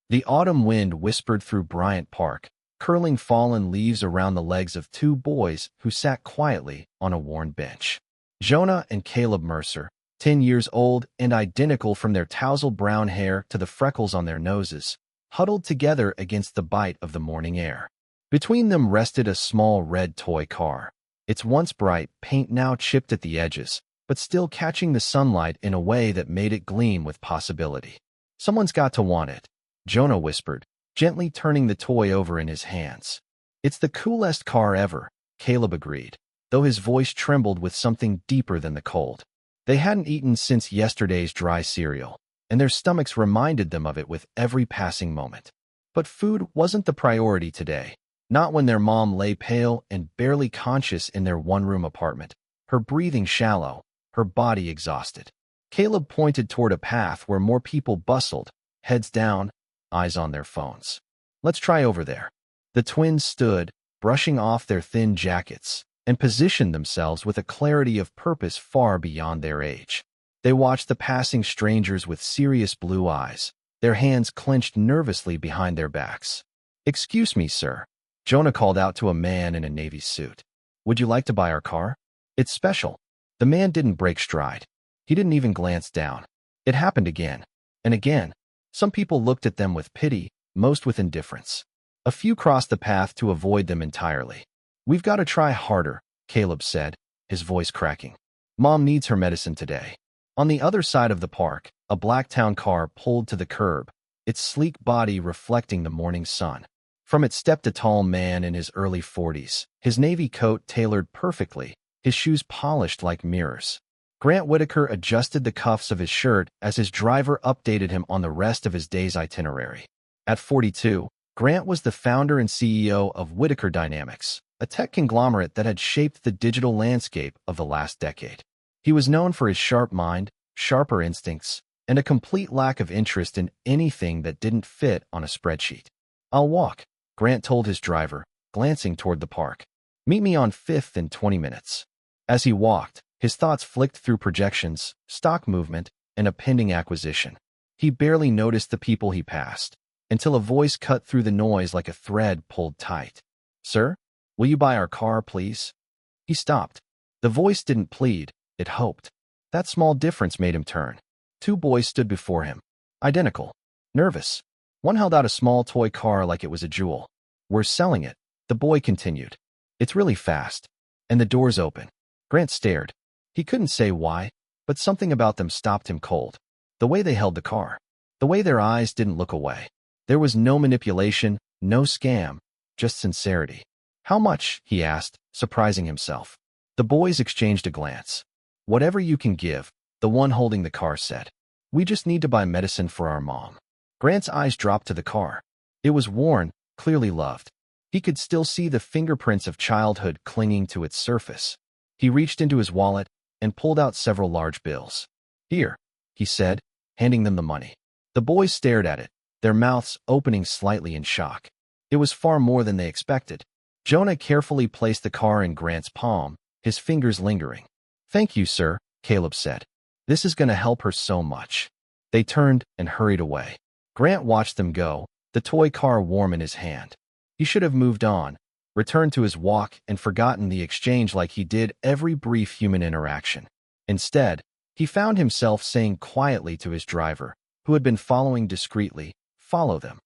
The autumn wind whispered through Bryant Park, curling fallen leaves around the legs of two boys who sat quietly on a worn bench. Jonah and Caleb Mercer, 10 years old and identical from their tousled brown hair to the freckles on their noses, huddled together against the bite of the morning air. Between them rested a small red toy car, its once bright paint now chipped at the edges, but still catching the sunlight in a way that made it gleam with possibility. "Someone's got to want it," Jonah whispered, gently turning the toy over in his hands. "It's the coolest car ever," Caleb agreed, though his voice trembled with something deeper than the cold. They hadn't eaten since yesterday's dry cereal, and their stomachs reminded them of it with every passing moment. But food wasn't the priority today, not when their mom lay pale and barely conscious in their one-room apartment, her breathing shallow, her body exhausted. Caleb pointed toward a path where more people bustled, heads down, eyes on their phones. "Let's try over there." The twins stood, brushing off their thin jackets, and positioned themselves with a clarity of purpose far beyond their age. They watched the passing strangers with serious blue eyes, their hands clenched nervously behind their backs. "Excuse me, sir," Jonah called out to a man in a navy suit. "Would you like to buy our car? It's special." The man didn't break stride. He didn't even glance down. It happened again and again. Some people looked at them with pity, most with indifference. A few crossed the path to avoid them entirely. "We've got to try harder," Caleb said, his voice cracking. "Mom needs her medicine today." On the other side of the park, a black town car pulled to the curb, its sleek body reflecting the morning sun. From it stepped a tall man in his early 40s, his navy coat tailored perfectly, his shoes polished like mirrors. Grant Whitaker adjusted the cuffs of his shirt as his driver updated him on the rest of his day's itinerary. At 42, Grant was the founder and CEO of Whitaker Dynamics, a tech conglomerate that had shaped the digital landscape of the last decade. He was known for his sharp mind, sharper instincts, and a complete lack of interest in anything that didn't fit on a spreadsheet. "I'll walk," Grant told his driver, glancing toward the park. "Meet me on 5th in 20 minutes. As he walked, his thoughts flicked through projections, stock movement, and a pending acquisition. He barely noticed the people he passed, until a voice cut through the noise like a thread pulled tight. "Sir? Will you buy our car, please?" He stopped. The voice didn't plead, it hoped. That small difference made him turn. Two boys stood before him, identical, nervous. One held out a small toy car like it was a jewel. "We're selling it," the boy continued. "It's really fast." And the doors open. Grant stared. He couldn't say why, but something about them stopped him cold. The way they held the car. The way their eyes didn't look away. There was no manipulation, no scam, just sincerity. "How much?" he asked, surprising himself. The boys exchanged a glance. "Whatever you can give," the one holding the car said. "We just need to buy medicine for our mom." Grant's eyes dropped to the car. It was worn, clearly loved. He could still see the fingerprints of childhood clinging to its surface. He reached into his wallet and pulled out several large bills. "Here," he said, handing them the money. The boys stared at it, their mouths opening slightly in shock. It was far more than they expected. Jonah carefully placed the car in Grant's palm, his fingers lingering. "Thank you, sir," Caleb said. "This is going to help her so much." They turned and hurried away. Grant watched them go, the toy car warm in his hand. He should have moved on, returned to his walk, and forgotten the exchange like he did every brief human interaction. Instead, he found himself saying quietly to his driver, who had been following discreetly, "Follow them."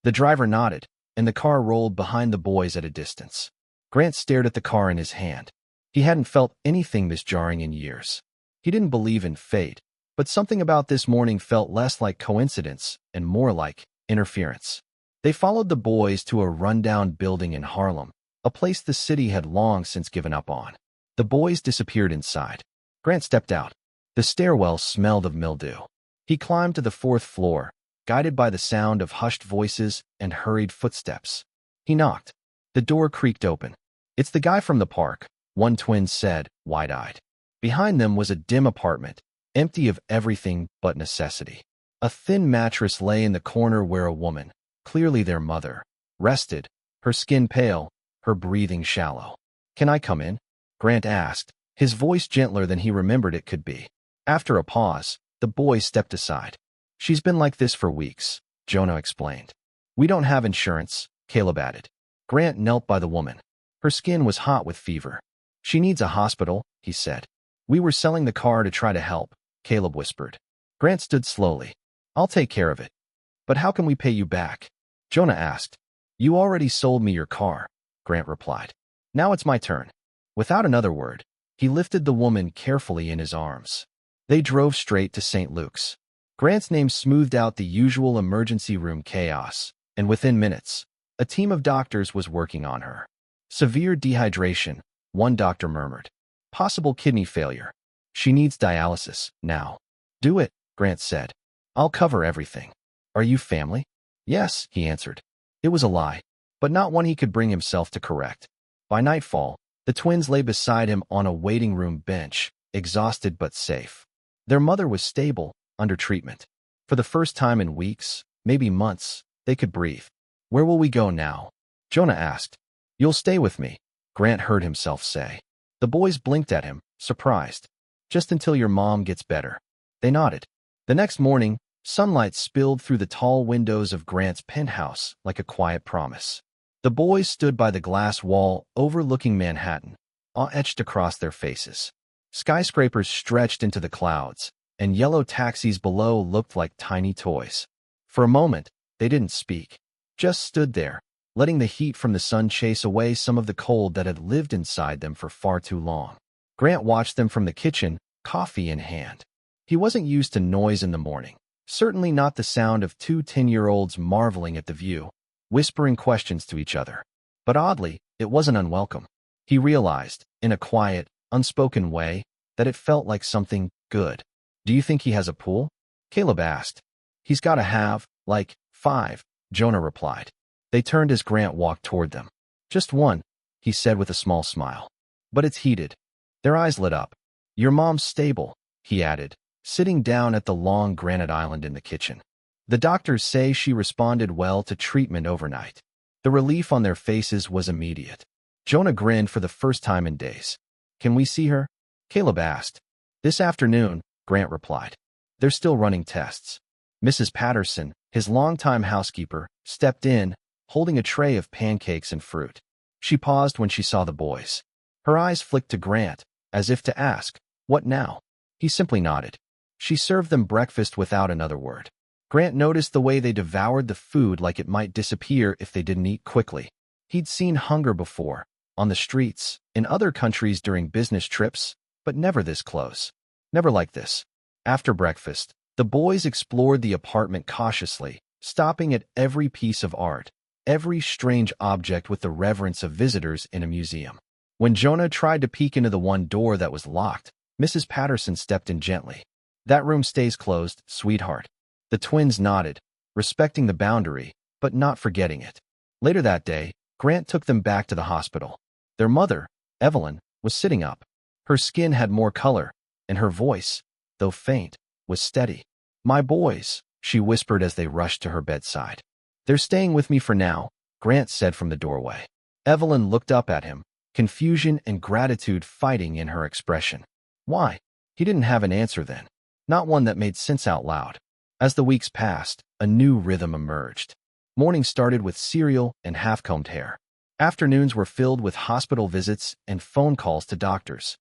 The driver nodded, and the car rolled behind the boys at a distance. Grant stared at the car in his hand. He hadn't felt anything this jarring in years. He didn't believe in fate, but something about this morning felt less like coincidence and more like interference. They followed the boys to a rundown building in Harlem, a place the city had long since given up on. The boys disappeared inside. Grant stepped out. The stairwell smelled of mildew. He climbed to the 4th floor, guided by the sound of hushed voices and hurried footsteps. He knocked. The door creaked open. "It's the guy from the park," one twin said, wide-eyed. Behind them was a dim apartment, empty of everything but necessity. A thin mattress lay in the corner where a woman, clearly their mother, rested, her skin pale, her breathing shallow. "Can I come in?" Grant asked, his voice gentler than he remembered it could be. After a pause, the boy stepped aside. "She's been like this for weeks," Jonah explained. We don't have insurance, Caleb added. Grant knelt by the woman. Her skin was hot with fever. She needs a hospital, he said. We were selling the car to try to help, Caleb whispered. Grant stood slowly. I'll take care of it. But how can we pay you back? Jonah asked. You already sold me your car, Grant replied. Now it's my turn. Without another word, he lifted the woman carefully in his arms. They drove straight to St. Luke's. Grant's name smoothed out the usual emergency room chaos, and within minutes, a team of doctors was working on her. Severe dehydration, one doctor murmured. Possible kidney failure. She needs dialysis, now. Do it, Grant said. I'll cover everything. Are you family? Yes, he answered. It was a lie, but not one he could bring himself to correct. By nightfall, the twins lay beside him on a waiting room bench, exhausted but safe. Their mother was stable, under treatment. For the first time in weeks, maybe months, they could breathe. Where will we go now? Jonah asked. You'll stay with me, Grant heard himself say. The boys blinked at him, surprised. Just until your mom gets better. They nodded. The next morning, sunlight spilled through the tall windows of Grant's penthouse like a quiet promise. The boys stood by the glass wall overlooking Manhattan, awe etched across their faces. Skyscrapers stretched into the clouds, and yellow taxis below looked like tiny toys. For a moment, they didn't speak, just stood there, letting the heat from the sun chase away some of the cold that had lived inside them for far too long. Grant watched them from the kitchen, coffee in hand. He wasn't used to noise in the morning, certainly not the sound of two 10-year-olds marveling at the view, whispering questions to each other. But oddly, it wasn't unwelcome. He realized, in a quiet, unspoken way, that it felt like something good. Do you think he has a pool? Caleb asked. He's got to have, like, 5, Jonah replied. They turned as Grant walked toward them. Just one, he said with a small smile. But it's heated. Their eyes lit up. Your mom's stable, he added, sitting down at the long granite island in the kitchen. The doctors say she responded well to treatment overnight. The relief on their faces was immediate. Jonah grinned for the first time in days. Can we see her? Caleb asked. This afternoon, Grant replied. They're still running tests. Mrs. Patterson, his longtime housekeeper, stepped in, holding a tray of pancakes and fruit. She paused when she saw the boys. Her eyes flicked to Grant, as if to ask, what now? He simply nodded. She served them breakfast without another word. Grant noticed the way they devoured the food like it might disappear if they didn't eat quickly. He'd seen hunger before, on the streets, in other countries during business trips, but never this close. Never like this. After breakfast, the boys explored the apartment cautiously, stopping at every piece of art, every strange object with the reverence of visitors in a museum. When Jonah tried to peek into the one door that was locked, Mrs. Patterson stepped in gently. That room stays closed, sweetheart. The twins nodded, respecting the boundary, but not forgetting it. Later that day, Grant took them back to the hospital. Their mother, Evelyn, was sitting up. Her skin had more color, and her voice, though faint, was steady. My boys, she whispered as they rushed to her bedside. They're staying with me for now, Grant said from the doorway. Evelyn looked up at him, confusion and gratitude fighting in her expression. Why? He didn't have an answer then, not one that made sense out loud. As the weeks passed, a new rhythm emerged. Mornings started with cereal and half-combed hair. Afternoons were filled with hospital visits and phone calls to doctors.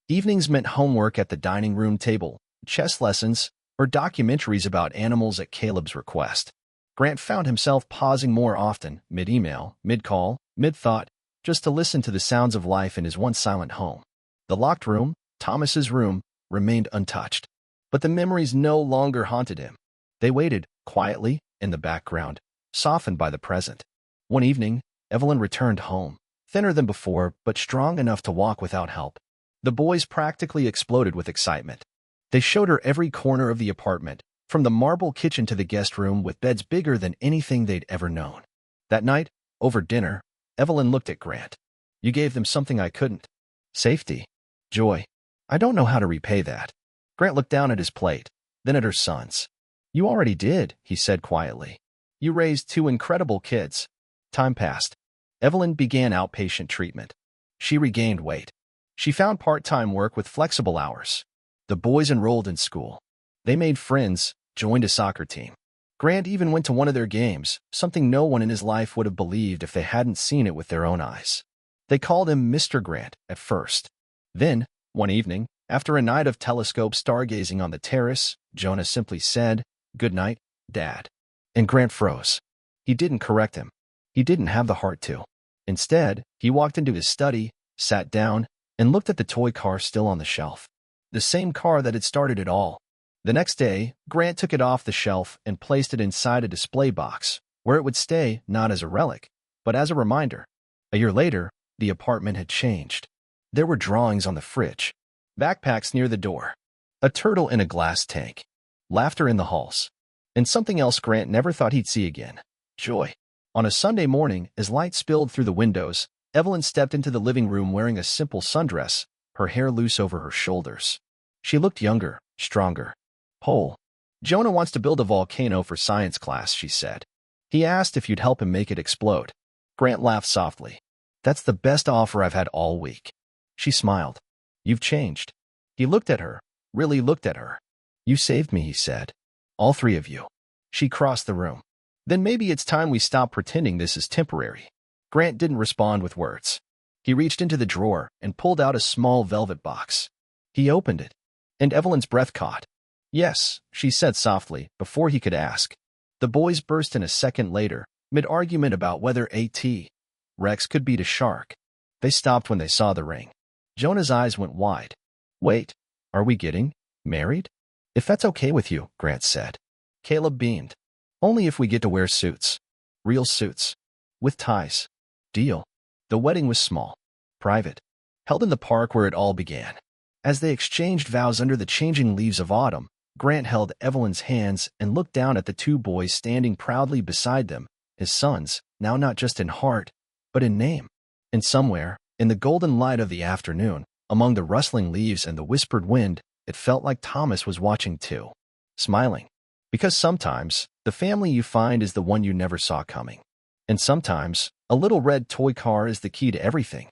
Evenings meant homework at the dining room table, chess lessons, or documentaries about animals at Caleb's request. Grant found himself pausing more often, mid-email, mid-call, mid-thought, just to listen to the sounds of life in his once silent home. The locked room, Thomas's room, remained untouched. But the memories no longer haunted him. They waited, quietly, in the background, softened by the present. One evening, Evelyn returned home, thinner than before, but strong enough to walk without help. The boys practically exploded with excitement. They showed her every corner of the apartment, from the marble kitchen to the guest room with beds bigger than anything they'd ever known. That night, over dinner, Evelyn looked at Grant. You gave them something I couldn't. Safety. Joy. I don't know how to repay that. Grant looked down at his plate, then at her sons. You already did, he said quietly. You raised 2 incredible kids. Time passed. Evelyn began outpatient treatment. She regained weight. She found part-time work with flexible hours. The boys enrolled in school. They made friends, joined a soccer team. Grant even went to one of their games, something no one in his life would have believed if they hadn't seen it with their own eyes. They called him Mr. Grant at first. Then, one evening, after a night of telescope stargazing on the terrace, Jonah simply said, "Good night, Dad." And Grant froze. He didn't correct him. He didn't have the heart to. Instead, he walked into his study, sat down, and looked at the toy car still on the shelf. The same car that had started it all. The next day, Grant took it off the shelf and placed it inside a display box, where it would stay not as a relic, but as a reminder. A year later, the apartment had changed. There were drawings on the fridge, backpacks near the door, a turtle in a glass tank, laughter in the halls, and something else Grant never thought he'd see again: joy. On a Sunday morning, as light spilled through the windows, Evelyn stepped into the living room wearing a simple sundress, her hair loose over her shoulders. She looked younger, stronger, whole. "Jonah wants to build a volcano for science class," she said. "He asked if you'd help him make it explode." Grant laughed softly. "That's the best offer I've had all week." She smiled. "You've changed." He looked at her, really looked at her. "You saved me," he said. "All three of you." She crossed the room. "Then maybe it's time we stop pretending this is temporary." Grant didn't respond with words. He reached into the drawer and pulled out a small velvet box. He opened it, and Evelyn's breath caught. "Yes," she said softly, before he could ask. The boys burst in a second later, mid-argument about whether A.T. Rex could beat a shark. They stopped when they saw the ring. Jonah's eyes went wide. "Wait, are we getting married?" "If that's okay with you," Grant said. Caleb beamed. "Only if we get to wear suits. Real suits. With ties. Deal." The wedding was small, private, held in the park where it all began. As they exchanged vows under the changing leaves of autumn, Grant held Evelyn's hands and looked down at the two boys standing proudly beside them, his sons, now not just in heart, but in name. And somewhere, in the golden light of the afternoon, among the rustling leaves and the whispered wind, it felt like Thomas was watching too, smiling. Because sometimes, the family you find is the one you never saw coming. And sometimes, a little red toy car is the key to everything.